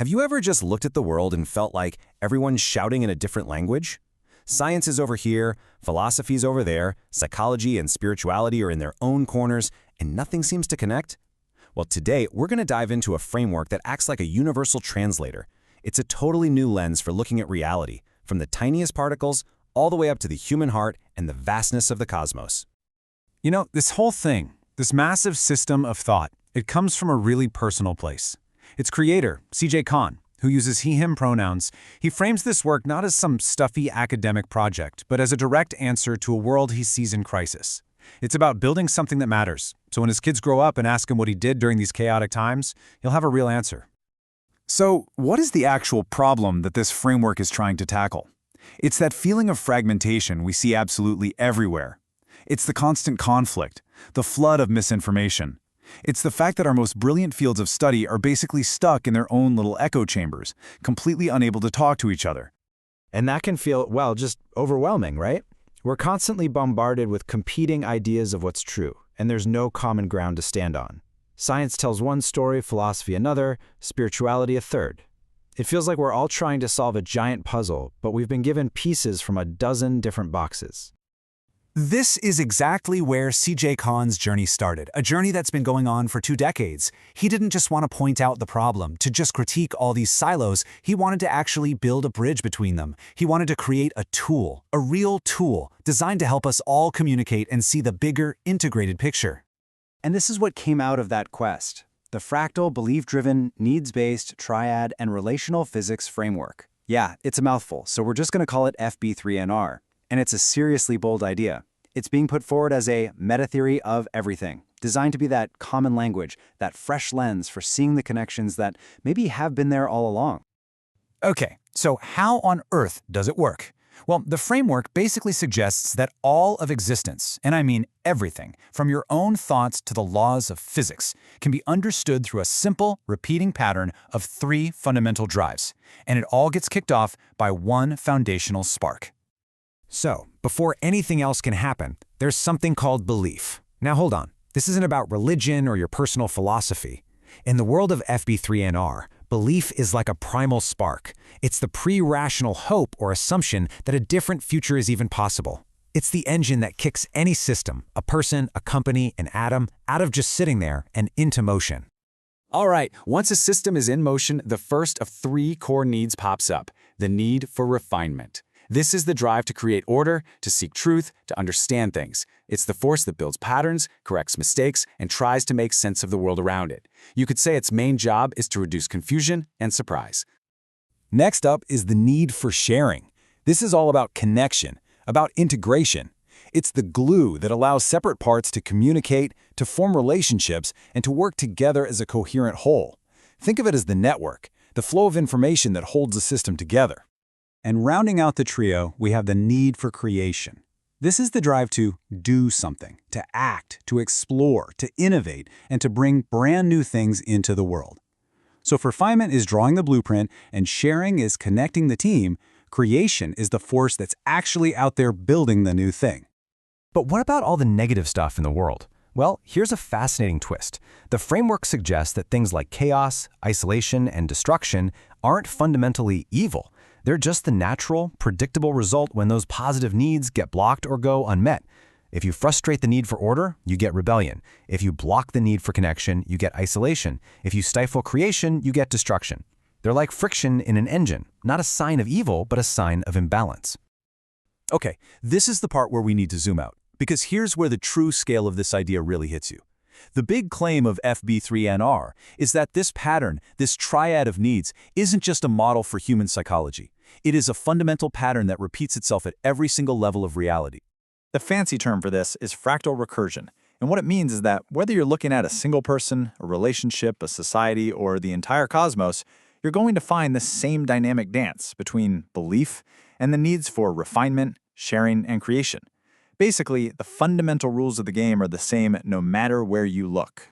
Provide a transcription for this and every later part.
Have you ever just looked at the world and felt like everyone's shouting in a different language? Science is over here, philosophy's over there, psychology and spirituality are in their own corners, and nothing seems to connect? Well, today we're going to dive into a framework that acts like a universal translator. It's a totally new lens for looking at reality, from the tiniest particles all the way up to the human heart and the vastness of the cosmos. You know, this whole thing, this massive system of thought, it comes from a really personal place. Its creator, C.J. Kahn, who uses he/him pronouns, he frames this work not as some stuffy academic project, but as a direct answer to a world he sees in crisis. It's about building something that matters, so when his kids grow up and ask him what he did during these chaotic times, he'll have a real answer. So, what is the actual problem that this framework is trying to tackle? It's that feeling of fragmentation we see absolutely everywhere. It's the constant conflict, the flood of misinformation. It's the fact that our most brilliant fields of study are basically stuck in their own little echo chambers, completely unable to talk to each other. And that can feel, well, just overwhelming, right? We're constantly bombarded with competing ideas of what's true, and there's no common ground to stand on. Science tells one story, philosophy another, spirituality a third. It feels like we're all trying to solve a giant puzzle, but we've been given pieces from a dozen different boxes. This is exactly where C.J. Kahn's journey started, a journey that's been going on for 2 decades. He didn't just want to point out the problem, to just critique all these silos. He wanted to actually build a bridge between them. He wanted to create a tool, a real tool, designed to help us all communicate and see the bigger, integrated picture. And this is what came out of that quest: the fractal, belief-driven, needs-based, triad, and relational physics framework. Yeah, it's a mouthful, so we're just going to call it fB3NR. And it's a seriously bold idea. It's being put forward as a meta-theory of everything, designed to be that common language, that fresh lens for seeing the connections that maybe have been there all along. Okay, so how on earth does it work? Well, the framework basically suggests that all of existence, and I mean everything, from your own thoughts to the laws of physics, can be understood through a simple, repeating pattern of 3 fundamental drives. And it all gets kicked off by one foundational spark. So, before anything else can happen, there's something called belief. Now hold on, this isn't about religion or your personal philosophy. In the world of fB3NR, belief is like a primal spark. It's the pre-rational hope or assumption that a different future is even possible. It's the engine that kicks any system, a person, a company, an atom, out of just sitting there and into motion. All right, once a system is in motion, the first of 3 core needs pops up: the need for refinement. This is the drive to create order, to seek truth, to understand things. It's the force that builds patterns, corrects mistakes, and tries to make sense of the world around it. You could say its main job is to reduce confusion and surprise. Next up is the need for sharing. This is all about connection, about integration. It's the glue that allows separate parts to communicate, to form relationships, and to work together as a coherent whole. Think of it as the network, the flow of information that holds the system together. And rounding out the trio, we have the need for creation. This is the drive to do something, to act, to explore, to innovate, and to bring brand new things into the world. So if refinement is drawing the blueprint and sharing is connecting the team, creation is the force that's actually out there building the new thing. But what about all the negative stuff in the world? Well, here's a fascinating twist. The framework suggests that things like chaos, isolation, and destruction aren't fundamentally evil. They're just the natural, predictable result when those positive needs get blocked or go unmet. If you frustrate the need for order, you get rebellion. If you block the need for connection, you get isolation. If you stifle creation, you get destruction. They're like friction in an engine, not a sign of evil, but a sign of imbalance. Okay, this is the part where we need to zoom out, because here's where the true scale of this idea really hits you. The big claim of fB3NR is that this pattern, this triad of needs, isn't just a model for human psychology. It is a fundamental pattern that repeats itself at every single level of reality. The fancy term for this is fractal recursion, and what it means is that whether you're looking at a single person, a relationship, a society, or the entire cosmos, you're going to find the same dynamic dance between belief and the needs for refinement, sharing, and creation. Basically, the fundamental rules of the game are the same no matter where you look.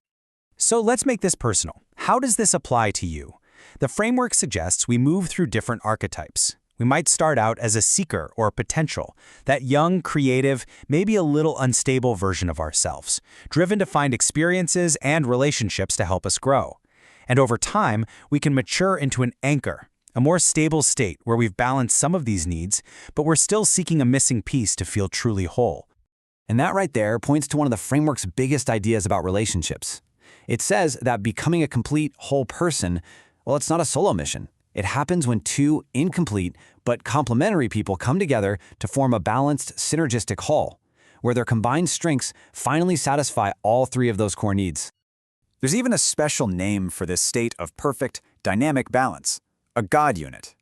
So let's make this personal. How does this apply to you? The framework suggests we move through different archetypes. We might start out as a seeker or a potential, that young, creative, maybe a little unstable version of ourselves, driven to find experiences and relationships to help us grow. And over time, we can mature into an anchor, a more stable state where we've balanced some of these needs, but we're still seeking a missing piece to feel truly whole. And that right there points to one of the framework's biggest ideas about relationships. It says that becoming a complete, whole person, well, it's not a solo mission. It happens when two incomplete but complementary people come together to form a balanced, synergistic whole, where their combined strengths finally satisfy all three of those core needs. There's even a special name for this state of perfect, dynamic balance, a God unit.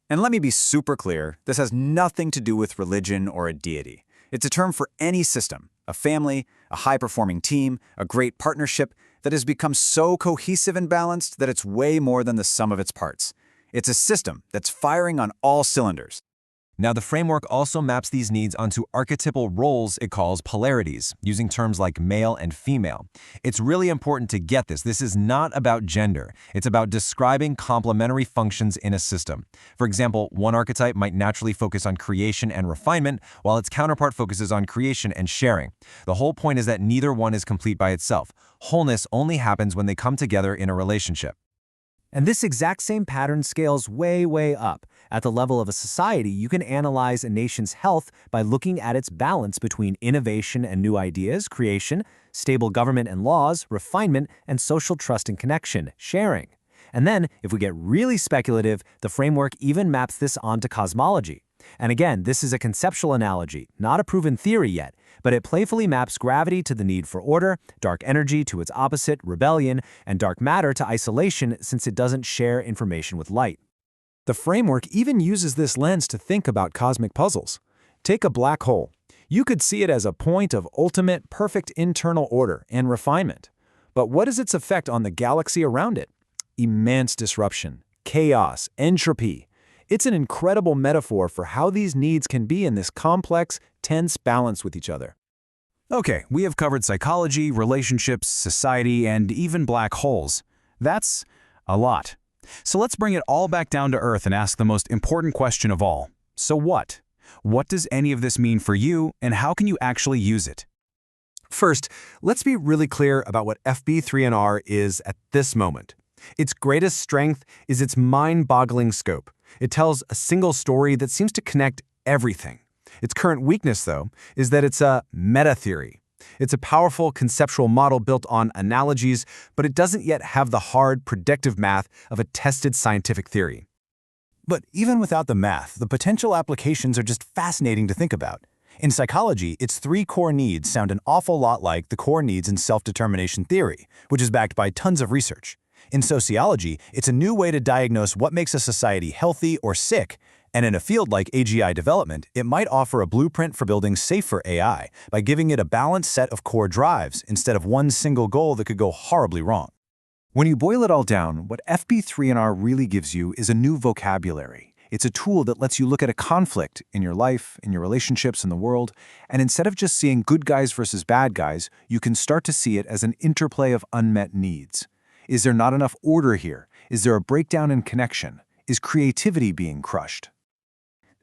And let me be super clear, this has nothing to do with religion or a deity. It's a term for any system, a family, a high-performing team, a great partnership that has become so cohesive and balanced that it's way more than the sum of its parts. It's a system that's firing on all cylinders. Now, the framework also maps these needs onto archetypal roles it calls polarities, using terms like male and female. It's really important to get this. This is not about gender. It's about describing complementary functions in a system. For example, one archetype might naturally focus on creation and refinement, while its counterpart focuses on creation and sharing. The whole point is that neither one is complete by itself. Wholeness only happens when they come together in a relationship. And this exact same pattern scales way, way up. At the level of a society, you can analyze a nation's health by looking at its balance between innovation and new ideas, creation, stable government and laws, refinement, and social trust and connection, sharing. And then, if we get really speculative, the framework even maps this onto cosmology. And again, this is a conceptual analogy, not a proven theory yet, but it playfully maps gravity to the need for order, dark energy to its opposite, rebellion, and dark matter to isolation since it doesn't share information with light. The framework even uses this lens to think about cosmic puzzles. Take a black hole. You could see it as a point of ultimate, perfect internal order and refinement. But what is its effect on the galaxy around it? Immense disruption, chaos, entropy. It's an incredible metaphor for how these needs can be in this complex, tense balance with each other. Okay, we have covered psychology, relationships, society, and even black holes. That's a lot. So let's bring it all back down to earth and ask the most important question of all. So what? What does any of this mean for you, and how can you actually use it? First, let's be really clear about what fB3NR is at this moment. Its greatest strength is its mind-boggling scope. It tells a single story that seems to connect everything. Its current weakness, though, is that it's a meta-theory. It's a powerful conceptual model built on analogies, but it doesn't yet have the hard, predictive math of a tested scientific theory. But even without the math, the potential applications are just fascinating to think about. In psychology, its three core needs sound an awful lot like the core needs in self-determination theory, which is backed by tons of research. In sociology, it's a new way to diagnose what makes a society healthy or sick, and in a field like AGI development, it might offer a blueprint for building safer AI by giving it a balanced set of core drives instead of one single goal that could go horribly wrong. When you boil it all down, what fB3NR really gives you is a new vocabulary. It's a tool that lets you look at a conflict in your life, in your relationships, in the world, and instead of just seeing good guys versus bad guys, you can start to see it as an interplay of unmet needs. Is there not enough order here? Is there a breakdown in connection? Is creativity being crushed?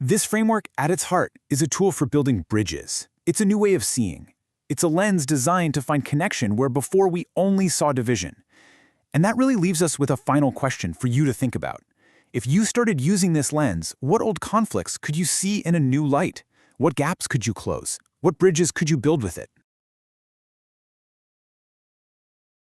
This framework, at its heart, is a tool for building bridges. It's a new way of seeing. It's a lens designed to find connection where before we only saw division. And that really leaves us with a final question for you to think about. If you started using this lens, what old conflicts could you see in a new light? What gaps could you close? What bridges could you build with it?